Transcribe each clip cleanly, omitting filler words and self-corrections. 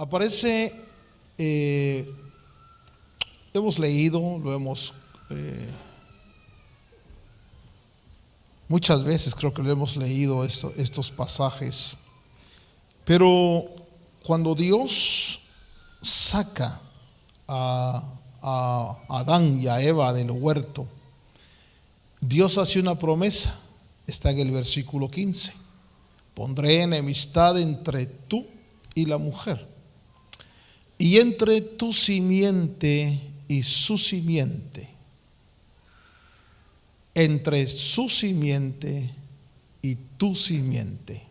Aparece, hemos leído, lo hemos, muchas veces creo que lo hemos leído estos pasajes, pero cuando Dios saca a Adán y a Eva del huerto, Dios hace una promesa, está en el versículo 15: pondré enemistad entre tú y la mujer, y entre tu simiente y su simiente, entre su simiente y tu simiente.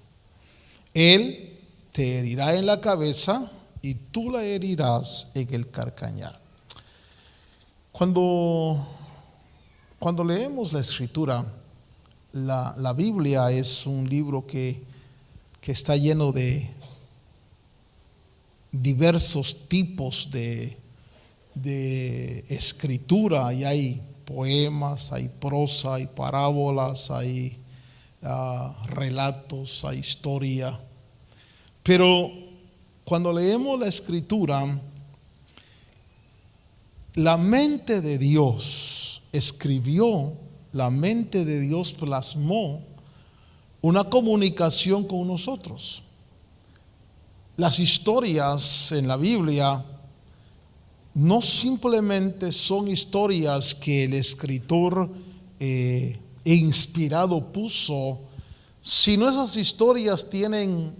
Él te herirá en la cabeza y tú la herirás en el calcañar. Cuando leemos la Escritura, la Biblia es un libro que está lleno de diversos tipos de escritura, y hay poemas, hay prosa, hay parábolas, hay relatos, hay historia. Pero cuando leemos la Escritura, la mente de Dios escribió, la mente de Dios plasmó una comunicación con nosotros. Las historias en la Biblia no simplemente son historias que el escritor inspirado puso, sino esas historias tienen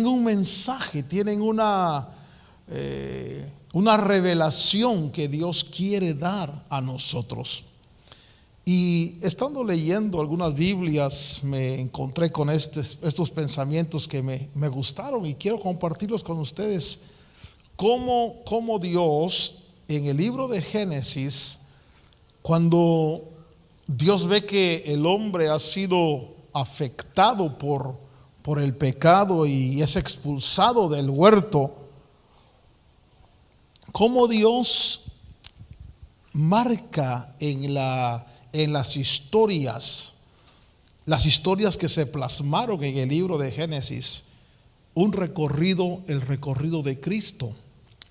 un mensaje, tienen una revelación que Dios quiere dar a nosotros. Y estando leyendo algunas Biblias, me encontré con estos pensamientos que me gustaron, y quiero compartirlos con ustedes. Cómo Dios en el libro de Génesis, cuando Dios ve que el hombre ha sido afectado por el pecado y es expulsado del huerto, cómo Dios marca en las historias que se plasmaron en el libro de Génesis, el recorrido de Cristo,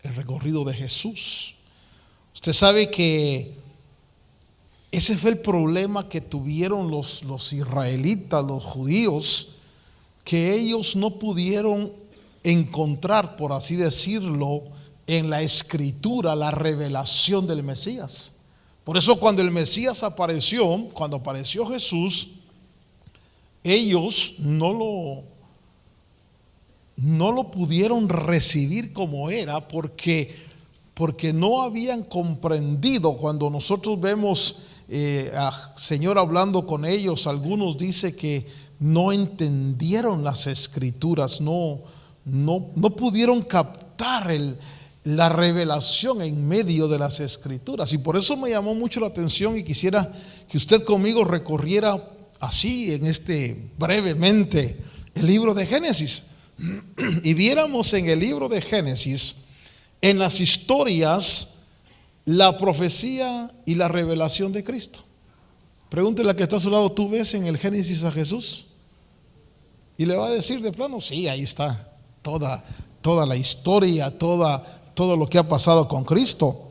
el recorrido de Jesús. Usted sabe que ese fue el problema que tuvieron los israelitas, los judíos, que ellos no pudieron encontrar, por así decirlo, en la Escritura la revelación del Mesías. Por eso cuando el Mesías apareció, cuando apareció Jesús, ellos no lo pudieron recibir como era, porque no habían comprendido. Cuando nosotros vemos al Señor hablando con ellos, algunos dicen que no entendieron las Escrituras, no pudieron captar la revelación en medio de las Escrituras. Y por eso me llamó mucho la atención, y quisiera que usted conmigo recorriera así brevemente el libro de Génesis, y viéramos en el libro de Génesis, en las historias, la profecía y la revelación de Cristo. Pregúntele a que está a su lado: ¿tú ves en el Génesis a Jesús? Y le va a decir de plano: sí, ahí está toda la historia, todo lo que ha pasado con Cristo.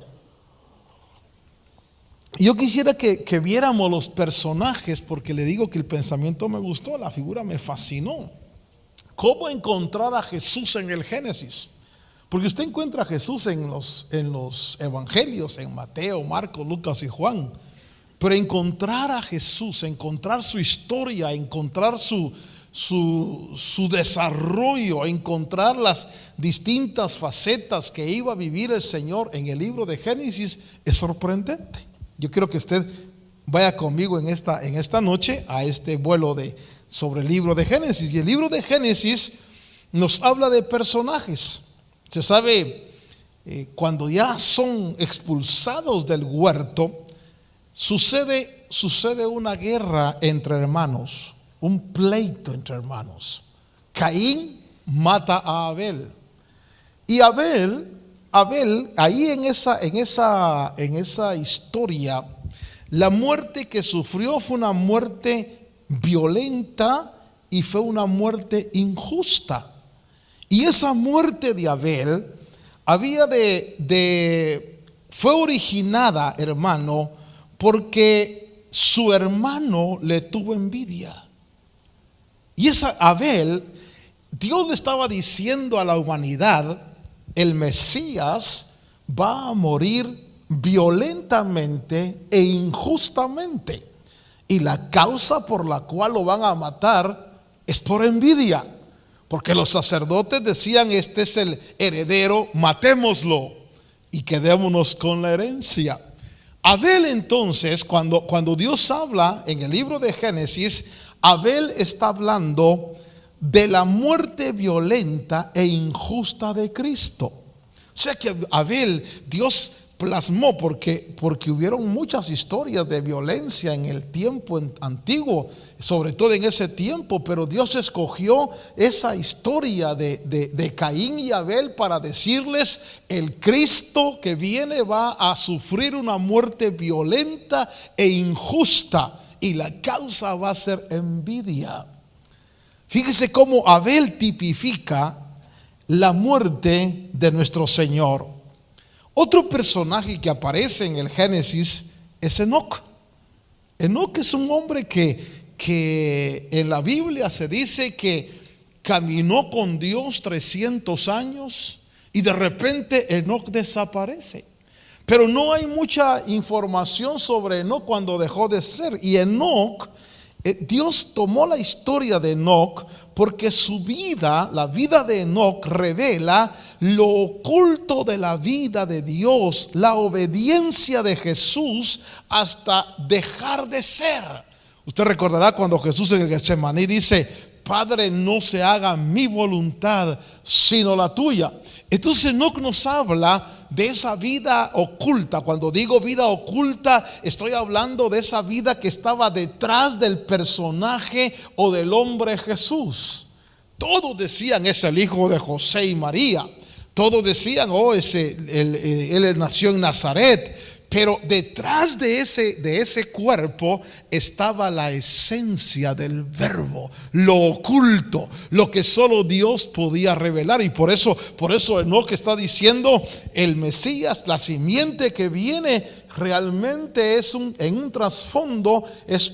Yo quisiera que viéramos los personajes, porque le digo que el pensamiento me gustó, la figura me fascinó. ¿Cómo encontrar a Jesús en el Génesis? Porque usted encuentra a Jesús en los evangelios, en Mateo, Marcos, Lucas y Juan. Pero encontrar a Jesús, encontrar su historia, encontrar su desarrollo, encontrar las distintas facetas que iba a vivir el Señor en el libro de Génesis, es sorprendente. Yo quiero que usted vaya conmigo en esta noche a este vuelo sobre el libro de Génesis. Y el libro de Génesis nos habla de personajes. Se sabe, cuando ya son expulsados del huerto, sucede una guerra entre hermanos, un pleito entre hermanos. Caín mata a Abel, y Abel ahí en esa historia, la muerte que sufrió fue una muerte violenta y fue una muerte injusta. Y esa muerte de Abel fue originada, hermano, porque su hermano le tuvo envidia. Y esa Abel, Dios le estaba diciendo a la humanidad: el Mesías va a morir violentamente e injustamente, y la causa por la cual lo van a matar es por envidia, porque los sacerdotes decían: este es el heredero, matémoslo y quedémonos con la herencia. Abel, entonces, cuando Dios habla en el libro de Génesis, Abel está hablando de la muerte violenta e injusta de Cristo. O sea que Abel, Dios plasmó, porque hubieron muchas historias de violencia en el tiempo antiguo, sobre todo en ese tiempo, pero Dios escogió esa historia de Caín y Abel para decirles: el Cristo que viene va a sufrir una muerte violenta e injusta, y la causa va a ser envidia. Fíjese cómo Abel tipifica la muerte de nuestro Señor. Otro personaje que aparece en el Génesis es Enoc. Enoc es un hombre que en la Biblia se dice que caminó con Dios 300 años y de repente Enoc desaparece. Pero no hay mucha información sobre Enoc cuando dejó de ser. Y Enoc, Dios tomó la historia de Enoc porque su vida, la vida de Enoc, revela lo oculto de la vida de Dios, la obediencia de Jesús hasta dejar de ser. Usted recordará cuando Jesús en el Getsemaní dice: Padre, no se haga mi voluntad sino la tuya. Entonces Enoc nos habla de esa vida oculta. Cuando digo vida oculta, estoy hablando de esa vida que estaba detrás del personaje o del hombre Jesús. Todos decían: es el hijo de José y María. Todos decían: él nació en Nazaret. Pero detrás de ese cuerpo estaba la esencia del verbo, lo oculto, lo que solo Dios podía revelar. Y por eso Enoc está diciendo: el Mesías, la simiente que viene, realmente en un trasfondo es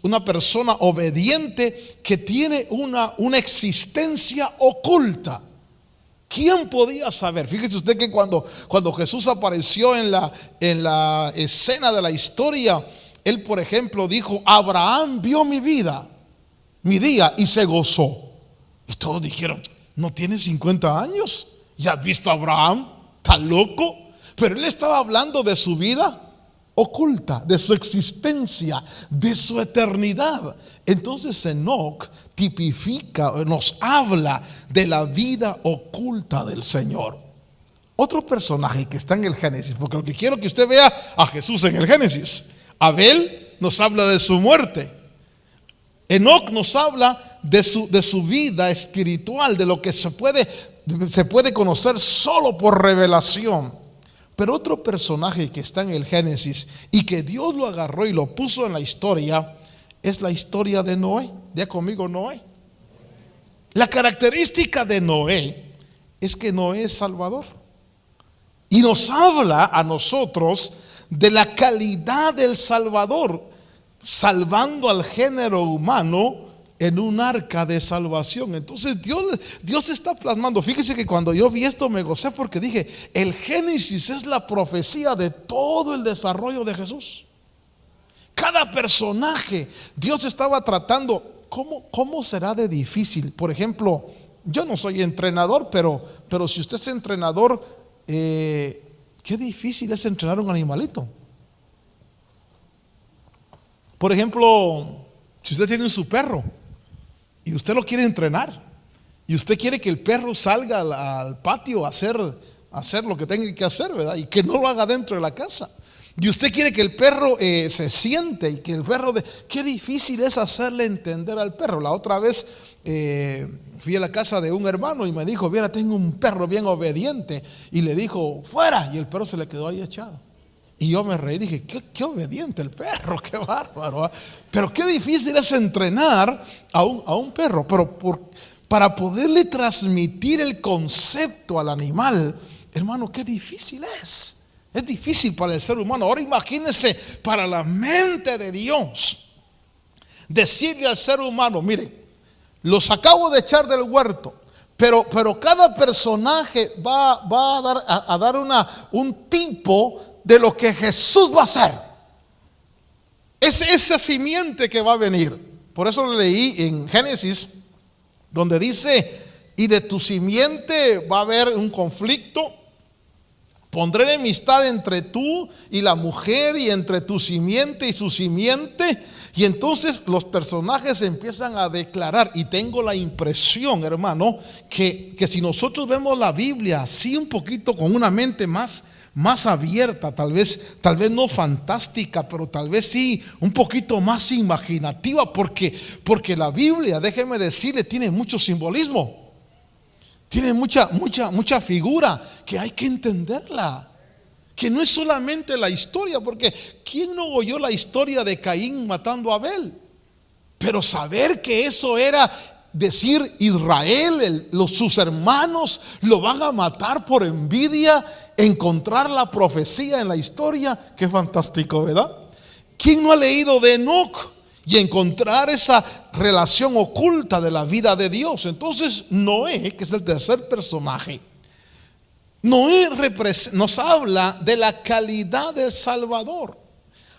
una persona obediente que tiene una existencia oculta. ¿Quién podía saber? Fíjese usted que cuando Jesús apareció en la escena de la historia, él, por ejemplo, dijo: Abraham vio mi vida, mi día, y se gozó. Y todos dijeron: ¿no tiene 50 años? ¿Ya has visto a Abraham? ¿Está loco? Pero él estaba hablando de su vida oculta, de su existencia, de su eternidad. Entonces Enoc tipifica, nos habla de la vida oculta del Señor. Otro personaje que está en el Génesis, porque lo que quiero que usted vea a Jesús en el Génesis. Abel nos habla de su muerte. Enoc nos habla de su vida espiritual, de lo que se puede conocer solo por revelación. Pero otro personaje que está en el Génesis y que Dios lo agarró y lo puso en la historia es la historia de Noé. Ya conmigo, Noé. La característica de Noé es que Noé es salvador. Y nos habla a nosotros de la calidad del Salvador, salvando al género humano en un arca de salvación. Entonces Dios está plasmando. Fíjese que cuando yo vi esto me gocé, porque dije: el Génesis es la profecía de todo el desarrollo de Jesús. Cada personaje Dios estaba tratando. ¿Cómo será de difícil? Por ejemplo, yo no soy entrenador, pero si usted es entrenador, qué difícil es entrenar un animalito. Por ejemplo, si usted tiene su perro y usted lo quiere entrenar, y usted quiere que el perro salga al patio a hacer lo que tenga que hacer, ¿verdad? Y que no lo haga dentro de la casa. Y usted quiere que el perro se siente, y que el perro qué difícil es hacerle entender al perro. La otra vez fui a la casa de un hermano y me dijo: mira, tengo un perro bien obediente. Y le dijo: fuera. Y el perro se le quedó ahí echado. Y yo me reí, dije: qué obediente el perro, qué bárbaro. Pero qué difícil es entrenar a un perro. Pero para poderle transmitir el concepto al animal, hermano, qué difícil es. Es difícil para el ser humano. Ahora imagínense para la mente de Dios decirle al ser humano: mire, los acabo de echar del huerto, pero cada personaje va a dar un tipo de lo que Jesús va a hacer. Es esa simiente que va a venir. Por eso lo leí en Génesis, donde dice: y de tu simiente va a haber un conflicto. Pondré enemistad entre tú y la mujer, y entre tu simiente y su simiente. Y entonces los personajes empiezan a declarar. Y tengo la impresión, hermano, que si nosotros vemos la Biblia así un poquito con una mente más abierta, tal vez no fantástica, pero tal vez sí un poquito más imaginativa, porque la Biblia, déjeme decirle, tiene mucho simbolismo. Tiene mucha figura que hay que entenderla. Que no es solamente la historia, porque ¿quién no oyó la historia de Caín matando a Abel? Pero saber que eso era decir: Israel, sus hermanos lo van a matar por envidia, encontrar la profecía en la historia, qué fantástico, ¿verdad? ¿Quién no ha leído de Enoc y encontrar esa relación oculta de la vida de Dios? Entonces Noé, que es el tercer personaje, Noé nos habla de la calidad del Salvador.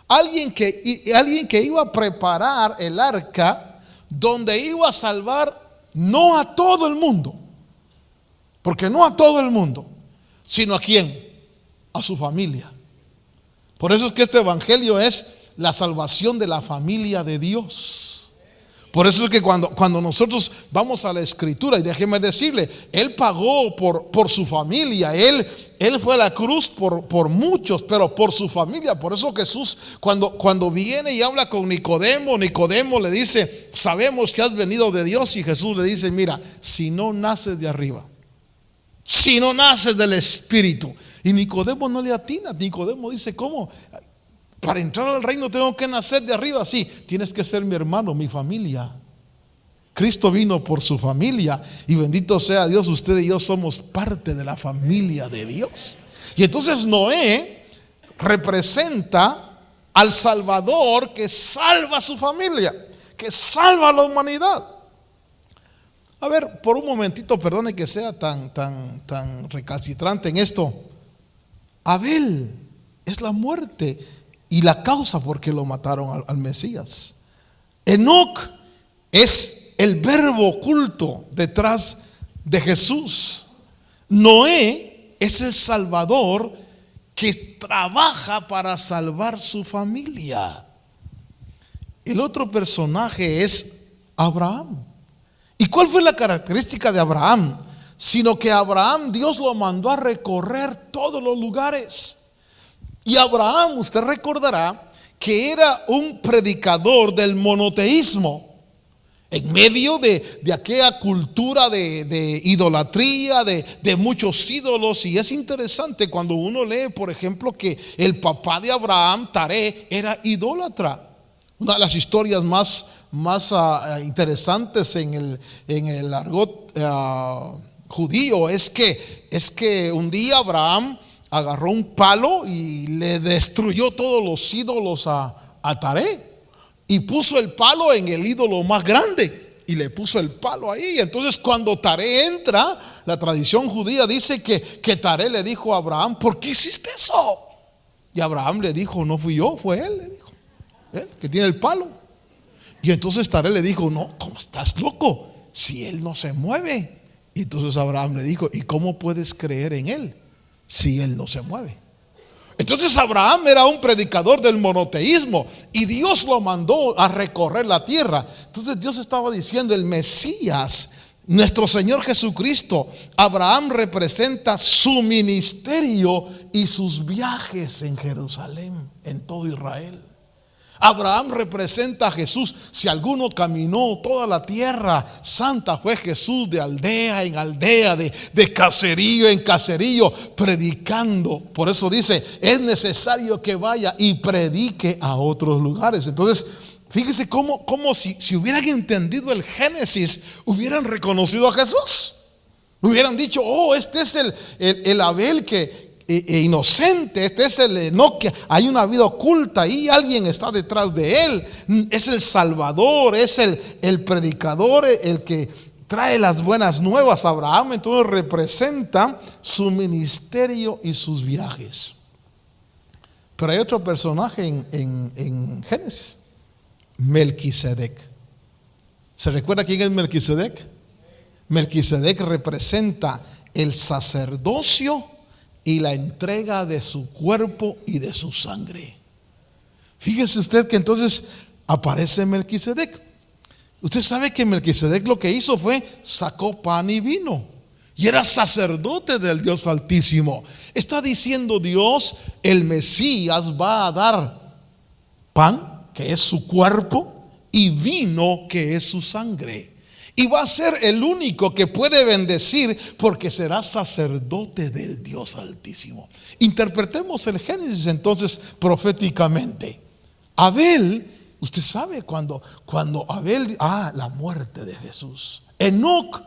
Alguien que iba a preparar el arca, donde iba a salvar no a todo el mundo, porque no a todo el mundo, sino ¿a quién? A su familia. Por eso es que este evangelio es la salvación de la familia de Dios. Por eso es que cuando nosotros vamos a la escritura, y déjeme decirle, Él pagó por su familia. Él fue a la cruz por muchos, pero por su familia. Por eso Jesús, cuando viene y habla con Nicodemo le dice: sabemos que has venido de Dios. Y Jesús le dice: mira, si no naces de arriba, si no naces del Espíritu. Y Nicodemo no le atina. Nicodemo dice: ¿cómo? Para entrar al reino tengo que nacer de arriba. Sí, tienes que ser mi hermano, mi familia. Cristo vino por su familia, y bendito sea Dios, usted y yo somos parte de la familia de Dios. Y entonces Noé representa al Salvador que salva a su familia, que salva a la humanidad. A ver, por un momentito, perdone que sea tan recalcitrante en esto. Abel es la muerte y la causa por qué lo mataron al Mesías. Enoc es el verbo oculto detrás de Jesús. Noé es el Salvador que trabaja para salvar su familia. El otro personaje es Abraham. ¿Y cuál fue la característica de Abraham? Sino que Abraham, Dios lo mandó a recorrer todos los lugares. Y Abraham, usted recordará que era un predicador del monoteísmo. En medio de aquella cultura de idolatría, de muchos ídolos. Y es interesante cuando uno lee, por ejemplo, que el papá de Abraham, Taré, era idólatra. Una de las historias más interesantes en el argot judío es que un día Abraham agarró un palo y le destruyó todos los ídolos a Taré, y puso el palo en el ídolo más grande y le puso el palo ahí. Entonces cuando Taré entra, la tradición judía dice que Taré le dijo a Abraham: ¿por qué hiciste eso? Y Abraham le dijo: no fui yo, fue él, le dijo, él que tiene el palo. Y entonces Taré le dijo: no, ¿cómo estás loco? Si él no se mueve. Y entonces Abraham le dijo: ¿y cómo puedes creer en él si él no se mueve? Entonces Abraham era un predicador del monoteísmo, y Dios lo mandó a recorrer la tierra. Entonces Dios estaba diciendo: el Mesías, nuestro Señor Jesucristo, Abraham representa su ministerio y sus viajes en Jerusalén, en todo Israel. Abraham representa a Jesús. Si alguno caminó toda la tierra santa, fue Jesús, de aldea en aldea, de caserío en caserío, predicando. Por eso dice: es necesario que vaya y predique a otros lugares. Entonces Fíjese cómo si hubieran entendido el Génesis, hubieran reconocido a Jesús. Hubieran dicho, oh, este es el Abel que inocente, este es el Enoc, que hay una vida oculta y alguien está detrás de él. Es el Salvador, es el predicador, el que trae las buenas nuevas. Abraham entonces representa su ministerio y sus viajes. Pero hay otro personaje en Génesis, Melquisedec. ¿Se recuerda quién es Melquisedec? Melquisedec representa el sacerdocio y la entrega de su cuerpo y de su sangre. Fíjese usted que entonces aparece Melquisedec. Usted sabe que Melquisedec lo que hizo fue sacó pan y vino, y era sacerdote del Dios Altísimo. Está diciendo Dios, el Mesías va a dar pan, que es su cuerpo, y vino, que es su sangre. Y va a ser el único que puede bendecir, porque será sacerdote del Dios Altísimo. Interpretemos el Génesis entonces proféticamente. Abel, usted sabe cuando Abel, la muerte de Jesús. Enoc,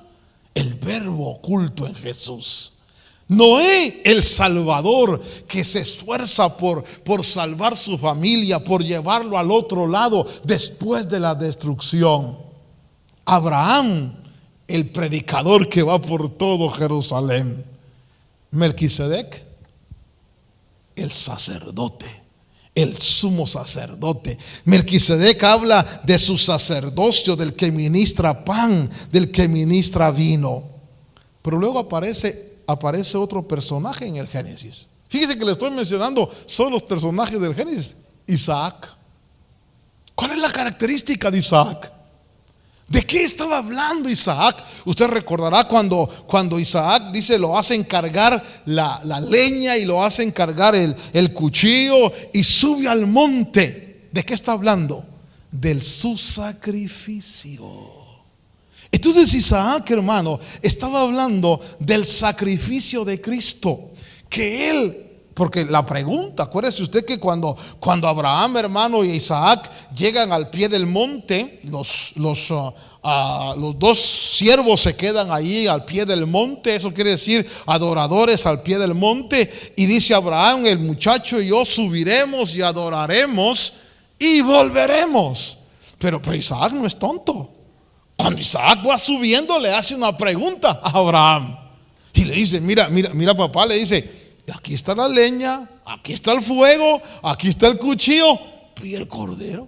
el verbo oculto en Jesús. Noé, el Salvador, que se esfuerza por salvar su familia, por llevarlo al otro lado después de la destrucción. Abraham, el predicador que va por todo Jerusalén. Melquisedec, el sacerdote, el sumo sacerdote. Melquisedec habla de su sacerdocio, del que ministra pan, del que ministra vino. Pero luego aparece otro personaje en el Génesis. Fíjese que le estoy mencionando solo los personajes del Génesis. Isaac. ¿Cuál es la característica de Isaac? ¿De qué estaba hablando Isaac? Usted recordará cuando Isaac dice, lo hacen cargar la leña y lo hacen cargar el cuchillo y sube al monte. ¿De qué está hablando? Del su sacrificio. Entonces Isaac, hermano, estaba hablando del sacrificio de Cristo, que él, porque la pregunta, acuérdese usted que cuando Abraham, hermano, y Isaac llegan al pie del monte, los dos siervos se quedan ahí al pie del monte. Eso quiere decir adoradores al pie del monte. Y dice Abraham, el muchacho y yo subiremos y adoraremos y volveremos. Pero Isaac no es tonto. Cuando Isaac va subiendo, le hace una pregunta a Abraham y le dice, mira papá, le dice, aquí está la leña, aquí está el fuego, aquí está el cuchillo y el cordero.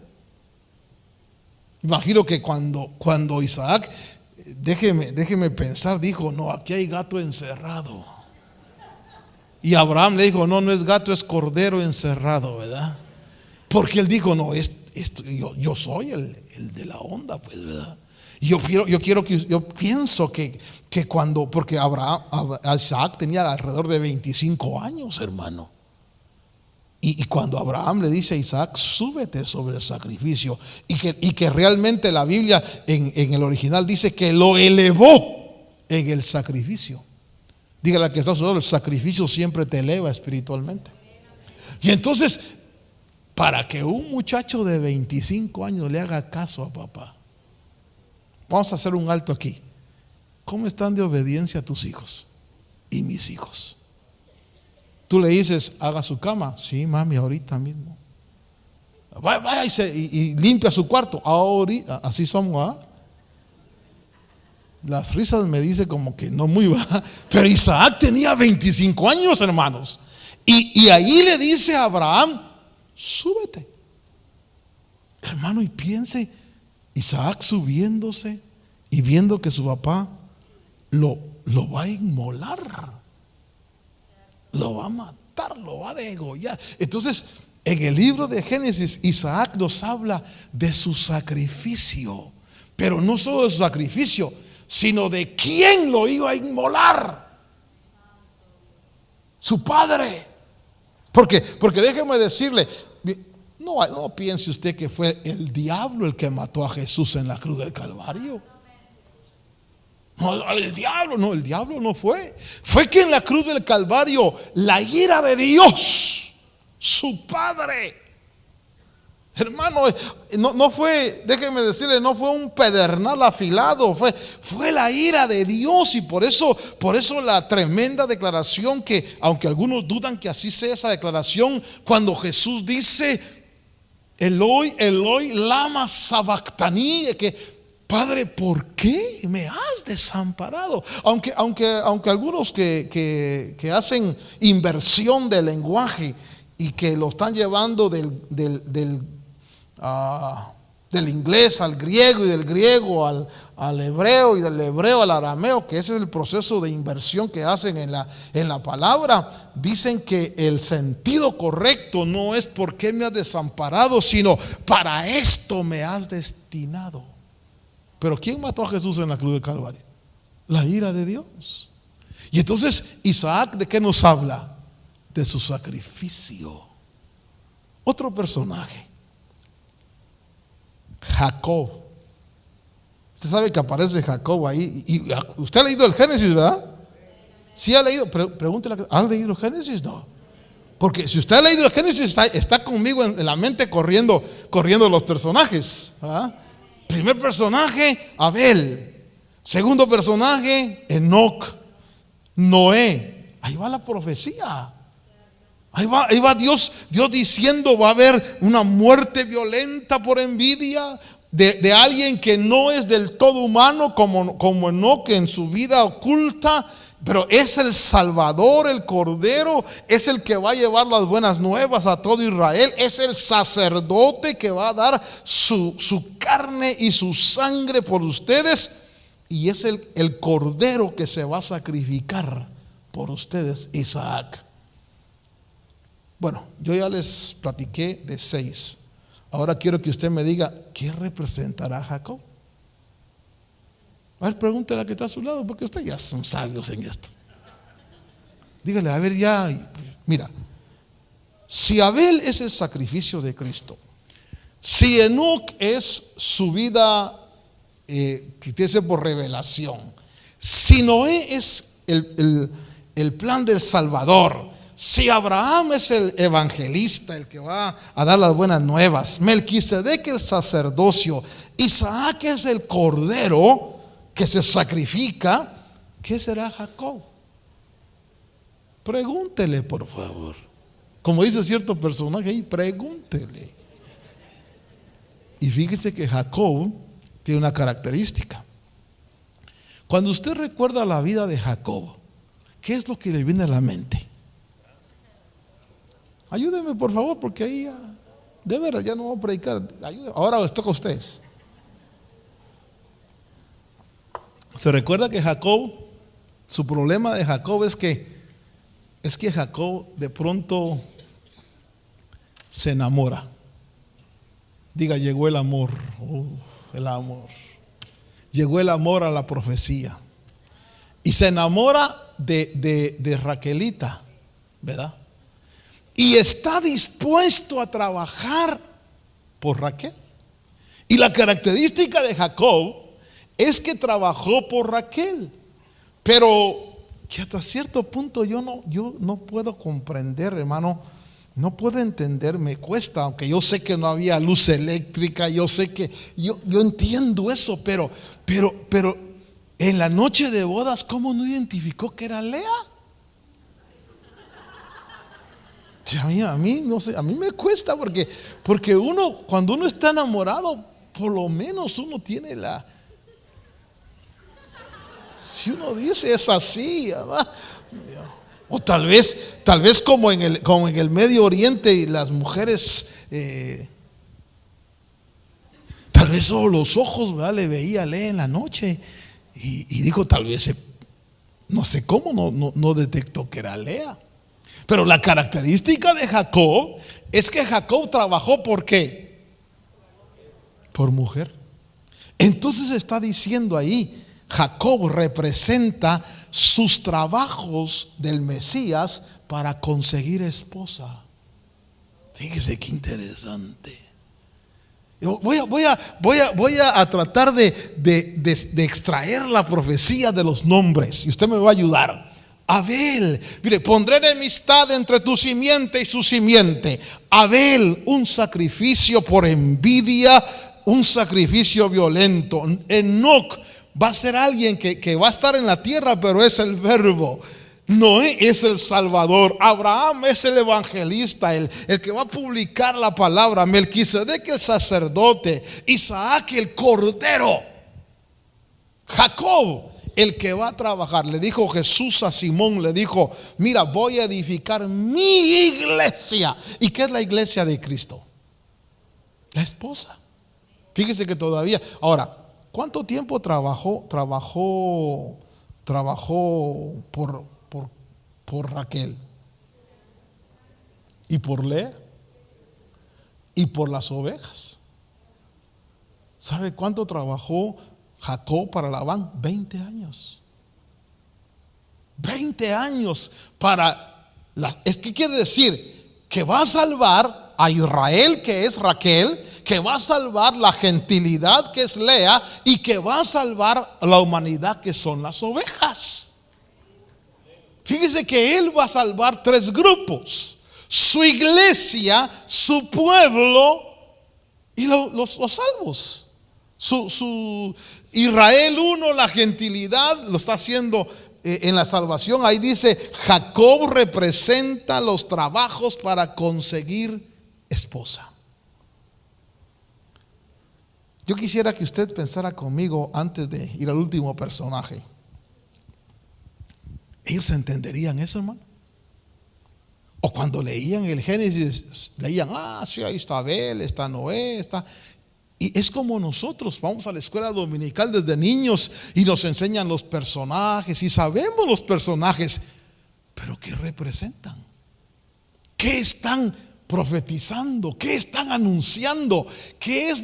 Imagino que cuando Isaac, déjeme pensar, dijo, no, aquí hay gato encerrado. Y Abraham le dijo, no es gato, es cordero encerrado, ¿verdad? Porque él dijo, no, yo soy el de la onda, pues, ¿verdad? Yo pienso que porque Isaac tenía alrededor de 25 años, hermano. Y cuando Abraham le dice a Isaac, súbete sobre el sacrificio, y que realmente la Biblia en el original dice que lo elevó en el sacrificio. Dígale al que está a su lado, el sacrificio siempre te eleva espiritualmente. Y entonces, para que un muchacho de 25 años le haga caso a papá, vamos a hacer un alto aquí. ¿Cómo están de obediencia tus hijos y mis hijos? Tú le dices, haga su cama. Sí, mami, ahorita mismo. Vaya y limpia su cuarto. Ahorita, así somos, ¿ah? Las risas me dicen como que no muy baja. Pero Isaac tenía 25 años, hermanos. Y ahí le dice a Abraham, súbete. Hermano, y piense, Isaac subiéndose y viendo que su papá lo va a inmolar, lo va a matar, lo va a degollar. Entonces, en el libro de Génesis, Isaac nos habla de su sacrificio, pero no solo de su sacrificio, sino de quién lo iba a inmolar. Su padre. Porque déjeme decirle, no piense usted que fue el diablo el que mató a Jesús en la cruz del Calvario. No, el diablo no fue. Fue que en la cruz del Calvario la ira de Dios, su Padre, Hermano, no fue, déjeme decirle, no fue un pedernal afilado, fue la ira de Dios. Y por eso la tremenda declaración que, aunque algunos dudan que así sea esa declaración, cuando Jesús dice, Eloi, Eloi, lama sabactani, que Padre, ¿por qué me has desamparado? Aunque algunos que hacen inversión de lenguaje y que lo están llevando del inglés al griego y del griego al hebreo y del hebreo al arameo, que ese es el proceso de inversión que hacen en la palabra, dicen que el sentido correcto no es ¿por qué me has desamparado?, sino para esto me has destinado. Pero ¿quién mató a Jesús en la cruz del Calvario? La ira de Dios. Y entonces Isaac, ¿de qué nos habla? De su sacrificio. Otro personaje, Jacob. Usted sabe que aparece Jacob ahí. Y usted ha leído el Génesis, ¿verdad? Sí ha leído. Pregúntele, ¿ha leído el Génesis? No. Porque si usted ha leído el Génesis, está conmigo en la mente corriendo los personajes, ¿verdad? Primer personaje, Abel. Segundo personaje, Enoc, Noé. Ahí va la profecía. Ahí va Dios diciendo, va a haber una muerte violenta por envidia de alguien que no es del todo humano como Enoc en su vida oculta, pero es el Salvador, el Cordero, es el que va a llevar las buenas nuevas a todo Israel, es el sacerdote que va a dar su carne y su sangre por ustedes, y es el Cordero que se va a sacrificar por ustedes, Isaac. Bueno, yo ya les platiqué de 6. Ahora quiero que usted me diga, ¿qué representará Jacob? A ver, pregúntele a la que está a su lado, porque ustedes ya son sabios en esto. Dígale, a ver, ya, mira, si Abel es el sacrificio de Cristo, si Enoc es su vida, que tiene por revelación, si Noé es el plan del Salvador, si Abraham es el evangelista, el que va a dar las buenas nuevas, Melquisedec el sacerdocio, Isaac es el cordero que se sacrifica, ¿qué será Jacob? Pregúntele, por favor. Como dice cierto personaje ahí, pregúntele. Y fíjese que Jacob tiene una característica. Cuando usted recuerda la vida de Jacob, ¿qué es lo que le viene a la mente? Ayúdenme, por favor, porque ahí de veras ya no voy a predicar. Ayúdenme. Ahora les toca a ustedes. Se recuerda que Jacob, su problema de Jacob es que Jacob de pronto se enamora. Diga, llegó el amor. El amor. Llegó el amor a la profecía. Y se enamora de Raquelita, ¿verdad? Y está dispuesto a trabajar por Raquel. Y la característica de Jacob es que trabajó por Raquel, pero que hasta cierto punto yo no puedo comprender, hermano, no puedo entender, me cuesta, aunque yo sé que no había luz eléctrica, yo sé que yo entiendo eso, pero en la noche de bodas, ¿cómo no identificó que era Lea? A mí no sé, a mí me cuesta porque uno, cuando uno está enamorado, por lo menos uno tiene si uno dice es así, ¿verdad? O tal vez como en el Medio Oriente y las mujeres, tal vez solo los ojos, ¿verdad? Le veía a Lea en la noche y dijo, tal vez, no sé cómo, no detectó que era Lea. Pero la característica de Jacob es que Jacob trabajó ¿por qué? Por mujer. Entonces está diciendo ahí, Jacob representa sus trabajos del Mesías para conseguir esposa. Fíjese qué interesante. Voy a tratar de extraer la profecía de los nombres y usted me va a ayudar. Abel, mire, pondré enemistad entre tu simiente y su simiente. Abel, un sacrificio por envidia, un sacrificio violento. Enoc va a ser alguien que va a estar en la tierra, pero es el verbo. Noé es el Salvador. Abraham es el evangelista, el que va a publicar la palabra. Melquisedec el sacerdote. Isaac el cordero. Jacob el que va a trabajar. Le dijo Jesús a Simón, le dijo: mira, voy a edificar mi iglesia. ¿Y qué es la iglesia de Cristo? La esposa. Fíjese que todavía. Ahora, ¿cuánto tiempo trabajó por Raquel? Y por Lea. Y por las ovejas. ¿Sabe cuánto trabajó Jacob para Labán? 20 años. 20 años para es que quiere decir que va a salvar a Israel, que es Raquel, que va a salvar la gentilidad, que es Lea, y que va a salvar a la humanidad, que son las ovejas. Fíjese que él va a salvar 3 grupos: su iglesia, su pueblo y los salvos. Su Israel 1, la gentilidad, lo está haciendo en la salvación. Ahí dice: Jacob representa los trabajos para conseguir esposa. Yo quisiera que usted pensara conmigo antes de ir al último personaje. ¿Ellos entenderían eso, hermano? O cuando leían el Génesis, leían: sí, ahí está Abel, está Noé, está... Y es como nosotros vamos a la escuela dominical desde niños y nos enseñan los personajes y sabemos los personajes, pero ¿qué representan? ¿Qué están profetizando? ¿Qué están anunciando? ¿Qué es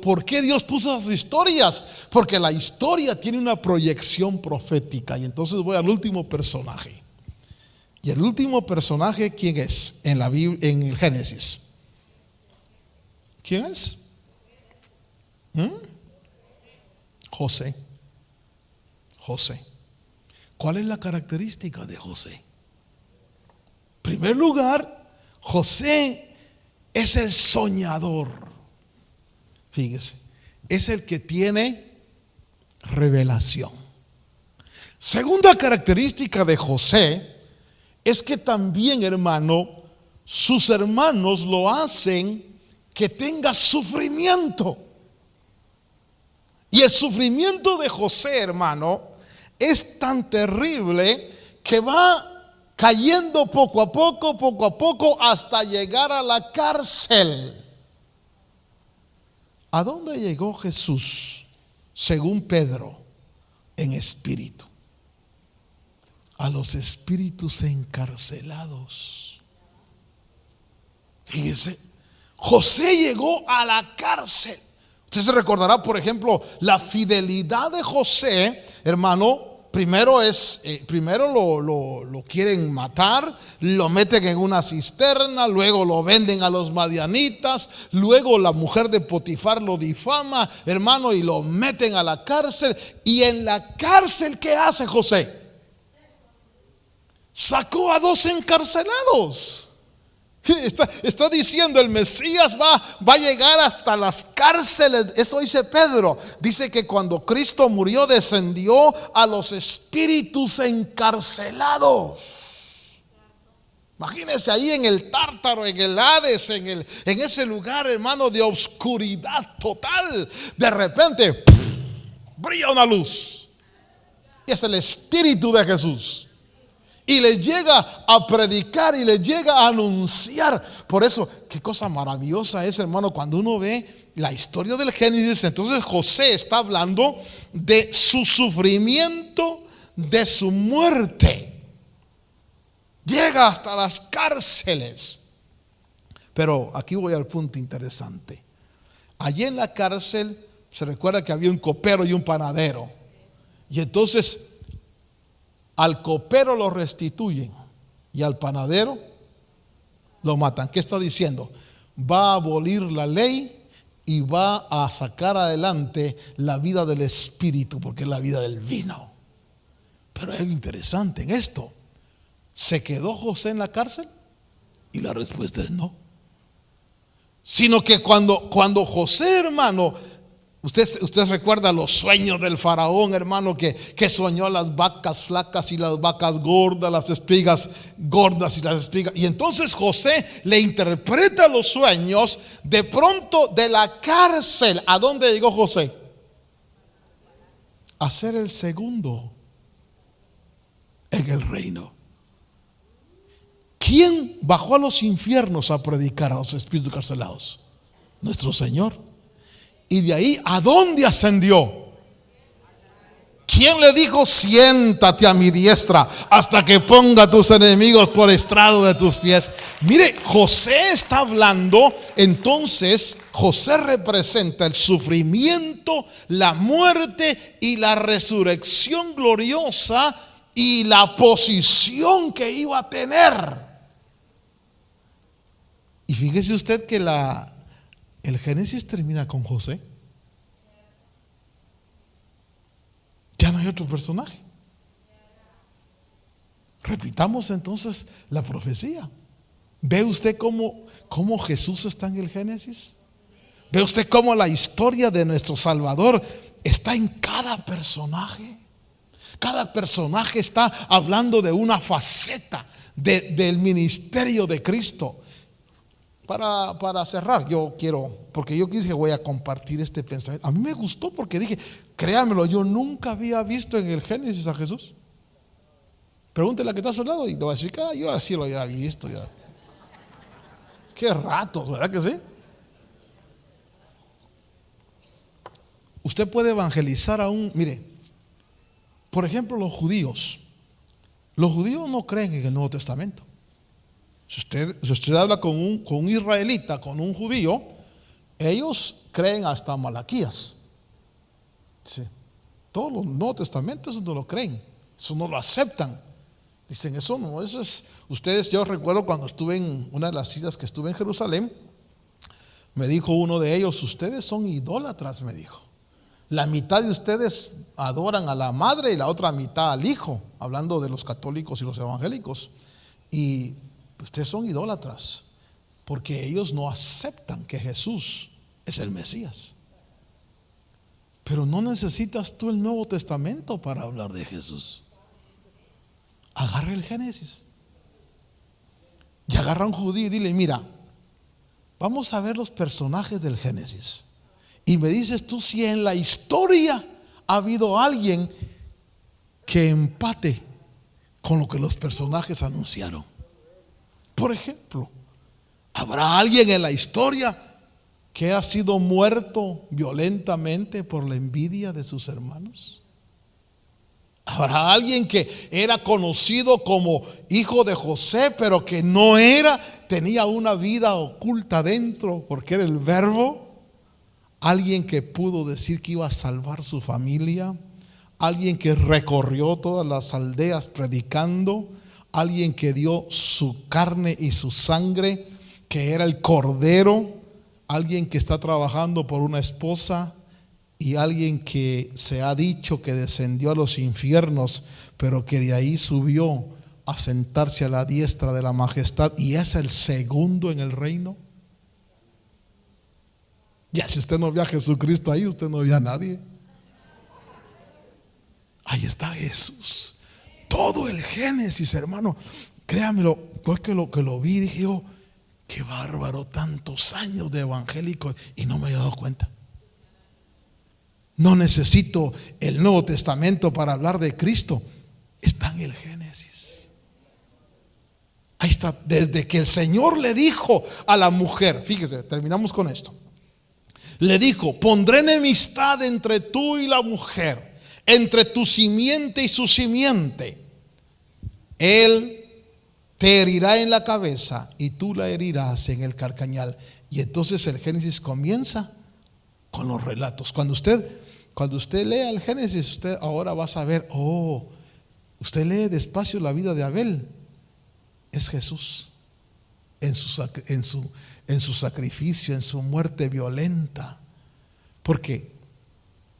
por qué Dios puso esas historias? Porque la historia tiene una proyección profética. Y entonces voy al último personaje. Y el último personaje, ¿quién es? En la Biblia, en el Génesis. ¿Quién es? José. José. ¿Cuál es la característica de José? En primer lugar, José es el soñador. Fíjese, es el que tiene revelación. Segunda característica de José es que también, hermano, sus hermanos lo hacen que tenga sufrimiento. Y el sufrimiento de José, hermano, es tan terrible que va cayendo poco a poco, hasta llegar a la cárcel. ¿A dónde llegó Jesús, según Pedro, en espíritu? A los espíritus encarcelados. Fíjese, José llegó a la cárcel. Usted se recordará, por ejemplo, la fidelidad de José, hermano. Primero lo quieren matar, lo meten en una cisterna, luego lo venden a los madianitas, luego la mujer de Potifar lo difama, hermano, y lo meten a la cárcel. Y en la cárcel, ¿qué hace José? Sacó a 2 encarcelados. Está diciendo: el Mesías va a llegar hasta las cárceles. Eso dice Pedro. Dice que cuando Cristo murió, descendió a los espíritus encarcelados. Imagínense ahí en el Tártaro, en el Hades, en ese lugar, hermano, de oscuridad total. De repente brilla una luz. Y es el Espíritu de Jesús. Y le llega a predicar y le llega a anunciar. Por eso, qué cosa maravillosa es, hermano, cuando uno ve la historia del Génesis. Entonces José está hablando de su sufrimiento, de su muerte. Llega hasta las cárceles. Pero aquí voy al punto interesante. Allí en la cárcel se recuerda que había un copero y un panadero. Y entonces al copero lo restituyen y al panadero lo matan. ¿Qué está diciendo? Va a abolir la ley y va a sacar adelante la vida del espíritu, porque es la vida del vino. Pero hay algo interesante en esto. ¿Se quedó José en la cárcel? Y la respuesta es no. Sino que cuando José, hermano, usted recuerda los sueños del faraón, hermano, que soñó las vacas flacas y las vacas gordas, las espigas gordas y las espigas. Y entonces José le interpreta los sueños. De pronto, de la cárcel, ¿a dónde llegó José? A ser el segundo en el reino. ¿Quién bajó a los infiernos a predicar a los espíritus carcelados? Nuestro Señor. Y de ahí, ¿a dónde ascendió? ¿Quién le dijo: siéntate a mi diestra hasta que ponga a tus enemigos por estrado de tus pies? Mire, José está hablando. Entonces José representa el sufrimiento, la muerte y la resurrección gloriosa y la posición que iba a tener. Y fíjese usted que el Génesis termina con José. Ya no hay otro personaje. Repitamos entonces la profecía. ¿Ve usted cómo Jesús está en el Génesis? ¿Ve usted cómo la historia de nuestro Salvador está en cada personaje? Cada personaje está hablando de una faceta del ministerio de Cristo. Para cerrar, porque yo quise que voy a compartir este pensamiento. A mí me gustó porque dije, créamelo, yo nunca había visto en el Génesis a Jesús. Pregúntele a que está a su lado y le va a decir, yo así lo había visto ya. Qué ratos, ¿verdad que sí? Usted puede evangelizar mire, por ejemplo, los judíos no creen en el Nuevo Testamento. Si usted habla con un israelita, con un judío, ellos creen hasta Malaquías. Sí. Todos los Nuevos Testamentos no lo creen, eso no lo aceptan. Dicen, eso no, eso es. Yo recuerdo cuando estuve en una de las citas que estuve en Jerusalén, me dijo uno de ellos: ustedes son idólatras, me dijo. La mitad de ustedes adoran a la madre y la otra mitad al hijo, hablando de los católicos y los evangélicos. Y ustedes son idólatras, porque ellos no aceptan que Jesús es el Mesías. Pero no necesitas tú el Nuevo Testamento para hablar de Jesús. Agarra el Génesis y agarra a un judío y dile: mira, vamos a ver los personajes del Génesis, y me dices tú si en la historia ha habido alguien que empate con lo que los personajes anunciaron. Por ejemplo, ¿habrá alguien en la historia que ha sido muerto violentamente por la envidia de sus hermanos? ¿Habrá alguien que era conocido como hijo de José, pero que tenía una vida oculta dentro porque era el Verbo? Alguien que pudo decir que iba a salvar su familia, alguien que recorrió todas las aldeas predicando, alguien que dio su carne y su sangre, que era el Cordero, alguien que está trabajando por una esposa, y alguien que se ha dicho que descendió a los infiernos, pero que de ahí subió a sentarse a la diestra de la majestad y es el segundo en el reino. Ya, si usted no ve a Jesucristo ahí, usted no ve a nadie. Ahí está Jesús. Todo el Génesis, hermano, créamelo, porque lo vi, dije yo, qué bárbaro, tantos años de evangélico y no me había dado cuenta. No necesito el Nuevo Testamento para hablar de Cristo. Está en el Génesis. Ahí está. Desde que el Señor le dijo a la mujer, fíjese, terminamos con esto. Le dijo: pondré enemistad entre tú y la mujer, entre tu simiente y su simiente. Él te herirá en la cabeza y tú la herirás en el carcañal. Y entonces el Génesis comienza con los relatos. Cuando usted lea el Génesis, usted ahora va a saber, usted lee despacio la vida de Abel. Es Jesús en su sacrificio, en su muerte violenta. Porque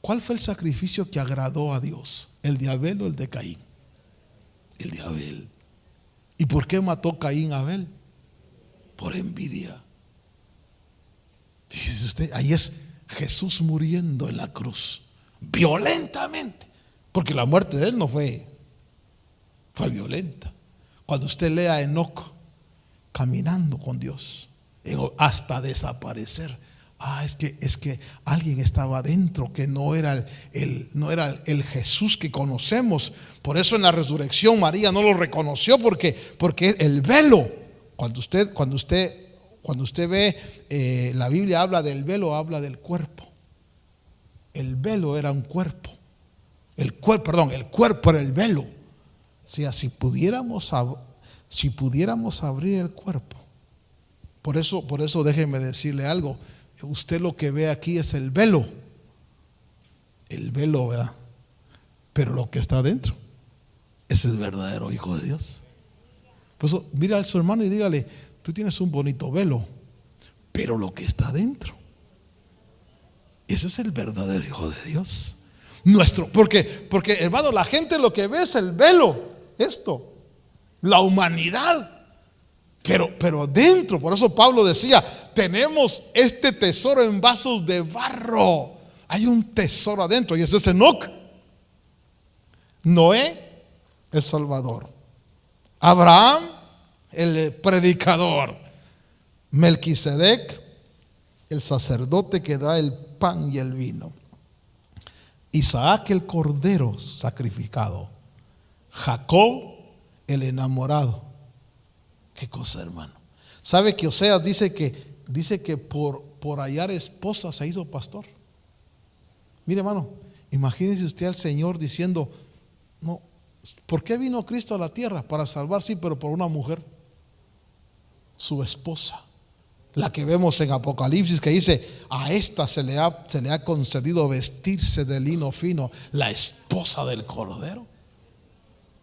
¿cuál fue el sacrificio que agradó a Dios? ¿El de Abel o el de Caín? el de Abel. ¿Y por qué mató Caín a Abel? Por envidia. Fíjese usted, ahí es Jesús muriendo en la cruz, violentamente, porque la muerte de él no fue violenta. Cuando usted lea a Enoc caminando con Dios hasta desaparecer, es que alguien estaba adentro que no era el Jesús que conocemos. Por eso en la resurrección María no lo reconoció, porque el velo, cuando usted ve, la Biblia habla del velo, habla del cuerpo. El velo era un cuerpo. El cuerpo era el velo. O sea, si pudiéramos abrir el cuerpo. Por eso déjeme decirle algo. Usted lo que ve aquí es el velo. El velo, ¿verdad? Pero lo que está adentro es el verdadero Hijo de Dios. Por eso, mira a su hermano y dígale: tú tienes un bonito velo, pero lo que está adentro, ese es el verdadero Hijo de Dios. Porque hermano, la gente lo que ve es el velo, la humanidad. Pero dentro, por eso Pablo decía: tenemos este tesoro en vasos de barro. Hay un tesoro adentro, y ese es Enoc. Noé, el Salvador. Abraham, el predicador. Melquisedec, el sacerdote que da el pan y el vino. Isaac, el cordero sacrificado. Jacob, el enamorado. Qué cosa, hermano. ¿Sabe que Oseas dice que por hallar esposa se hizo pastor? Mire, hermano, imagínese usted al Señor diciendo: no, ¿por qué vino Cristo a la tierra? Para salvar, sí, pero por una mujer, su esposa, la que vemos en Apocalipsis, que dice: a esta se le ha concedido vestirse de lino fino, la esposa del Cordero.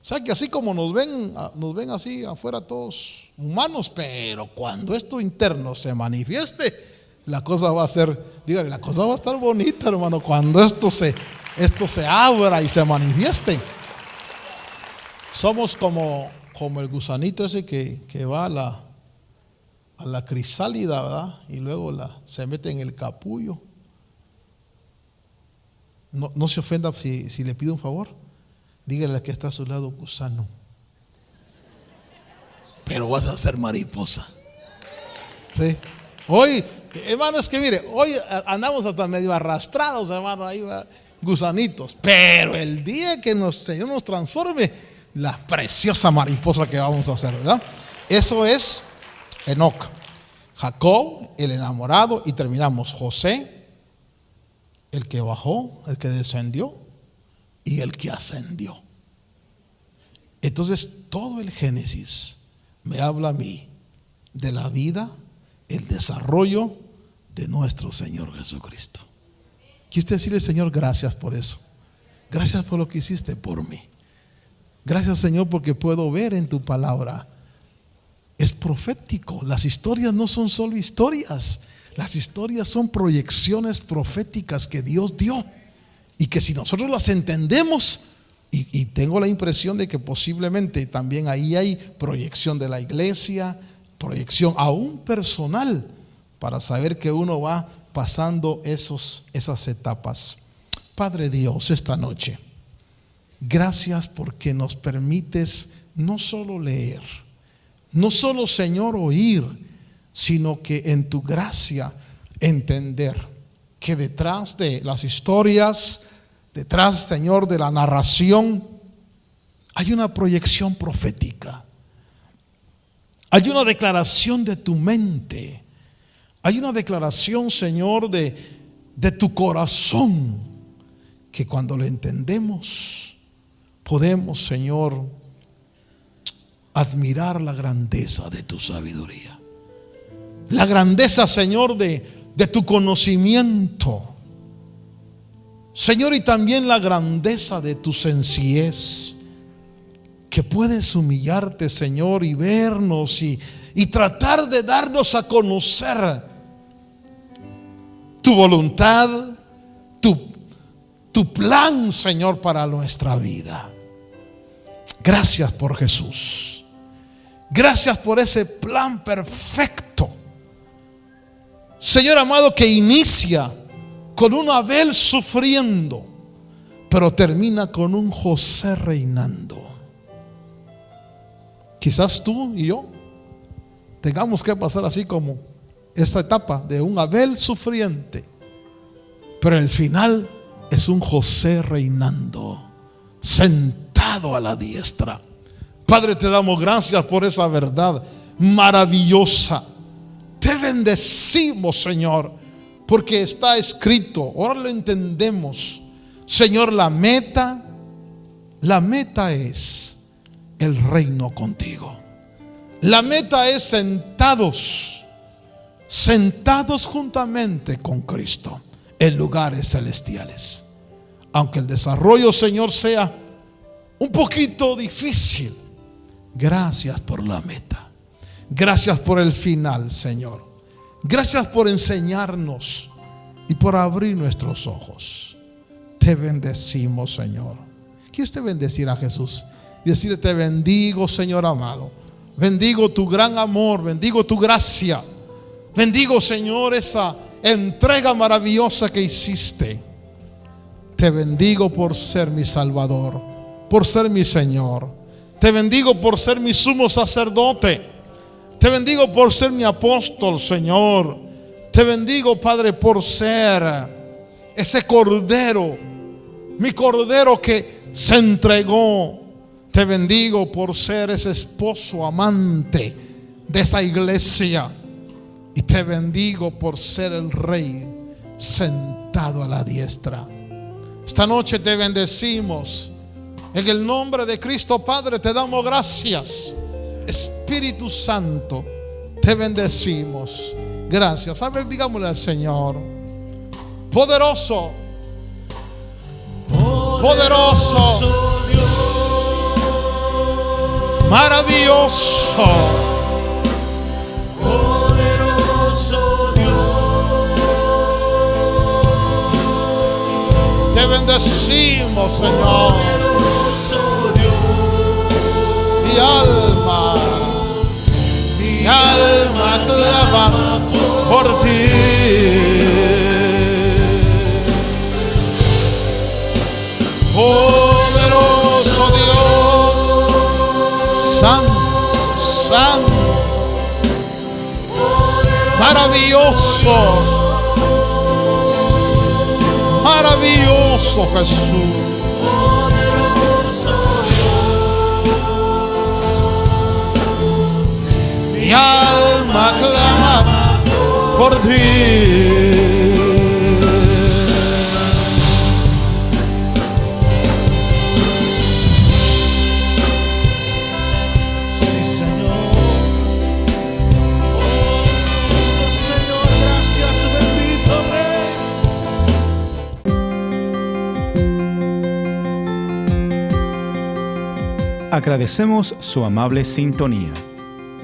O sea que así como nos ven así afuera todos humanos, pero cuando esto interno se manifieste, la cosa va a ser, dígale, la cosa va a estar bonita, hermano, cuando esto se abra y se manifieste. Somos como el gusanito ese que va a la crisálida, ¿verdad? Y luego se mete en el capullo. No se ofenda si le pido un favor. Dígale al que está a su lado: gusano, pero vas a ser mariposa. ¿Sí? Hoy, hermano, es que mire, hoy andamos hasta medio arrastrados, hermano, ahí va, gusanitos. Pero el día que el Señor nos transforme, la preciosa mariposa que vamos a hacer, ¿verdad? Eso es Enoc. Jacob, el enamorado, y terminamos. José, el que bajó, el que descendió, y el que ascendió. Entonces todo el Génesis me habla a mí de la vida, el desarrollo de nuestro Señor Jesucristo. Quiero decirle: Señor, gracias por eso. Gracias por lo que hiciste por mí. Gracias, Señor, porque puedo ver en tu palabra. Es profético. Las historias no son solo historias. Las historias son proyecciones proféticas que Dios dio, y que si nosotros las entendemos, y tengo la impresión de que posiblemente también ahí hay proyección de la iglesia, proyección aún personal, para saber que uno va pasando esas etapas. Padre Dios, esta noche, gracias porque nos permites no solo leer, no solo, Señor, oír, sino que en tu gracia entender que detrás de las historias, detrás, Señor, de la narración, hay una proyección profética. Hay una declaración de tu mente. Hay una declaración, Señor, de tu corazón, que cuando lo entendemos, podemos, Señor, admirar la grandeza de tu sabiduría. La grandeza, Señor, de tu conocimiento, Señor, y también la grandeza de tu sencillez, que puedes humillarte, Señor, y vernos y tratar de darnos a conocer tu voluntad, tu plan, Señor, para nuestra vida. Gracias por Jesús. Gracias por ese plan perfecto, Señor amado, que inicia con un Abel sufriendo, pero termina con un José reinando. Quizás tú y yo tengamos que pasar así como esta etapa de un Abel sufriente, pero el final es un José reinando, sentado a la diestra. Padre, te damos gracias por esa verdad maravillosa. Te bendecimos, Señor, porque está escrito. Ahora lo entendemos, Señor. La meta es el reino contigo. La meta es sentados juntamente con Cristo en lugares celestiales. Aunque el desarrollo, Señor, sea un poquito difícil, gracias por la meta. Gracias por el final, Señor. Gracias por enseñarnos y por abrir nuestros ojos. Te bendecimos, Señor. ¿Quiere usted bendecir a Jesús y decirle: te bendigo, Señor amado? Bendigo tu gran amor, bendigo tu gracia, bendigo, Señor, esa entrega maravillosa que hiciste. Te bendigo por ser mi Salvador, por ser mi Señor. Te bendigo por ser mi sumo sacerdote. Te bendigo por ser mi apóstol, Señor. Te bendigo, Padre, por ser ese cordero, mi cordero que se entregó. Te bendigo por ser ese esposo amante de esa iglesia. Y te bendigo por ser el Rey sentado a la diestra. Esta noche te bendecimos. En el nombre de Cristo, Padre, te damos gracias. Espíritu Santo, te bendecimos. Gracias. A ver, digámosle al Señor: poderoso, poderoso, maravilloso, poderoso Dios. Te bendecimos, Señor. Poderoso Dios. Mi alma clama por ti. Poderoso Dios, santo, santo, maravilloso, maravilloso Jesús. Mi alma clama por ti. Sí, Señor. Oh, Señor, gracias, bendito Rey. Agradecemos su amable sintonía.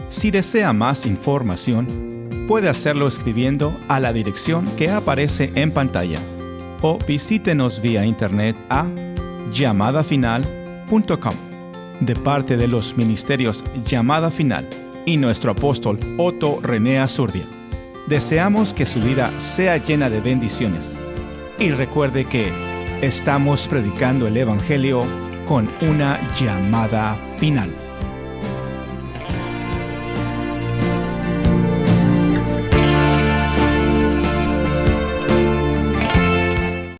Si desea más información, puede hacerlo escribiendo a la dirección que aparece en pantalla o visítenos vía internet a llamadafinal.com. De parte de los ministerios Llamada Final y nuestro apóstol Otto René Azurdia, deseamos que su vida sea llena de bendiciones. Y recuerde que estamos predicando el Evangelio con una llamada final.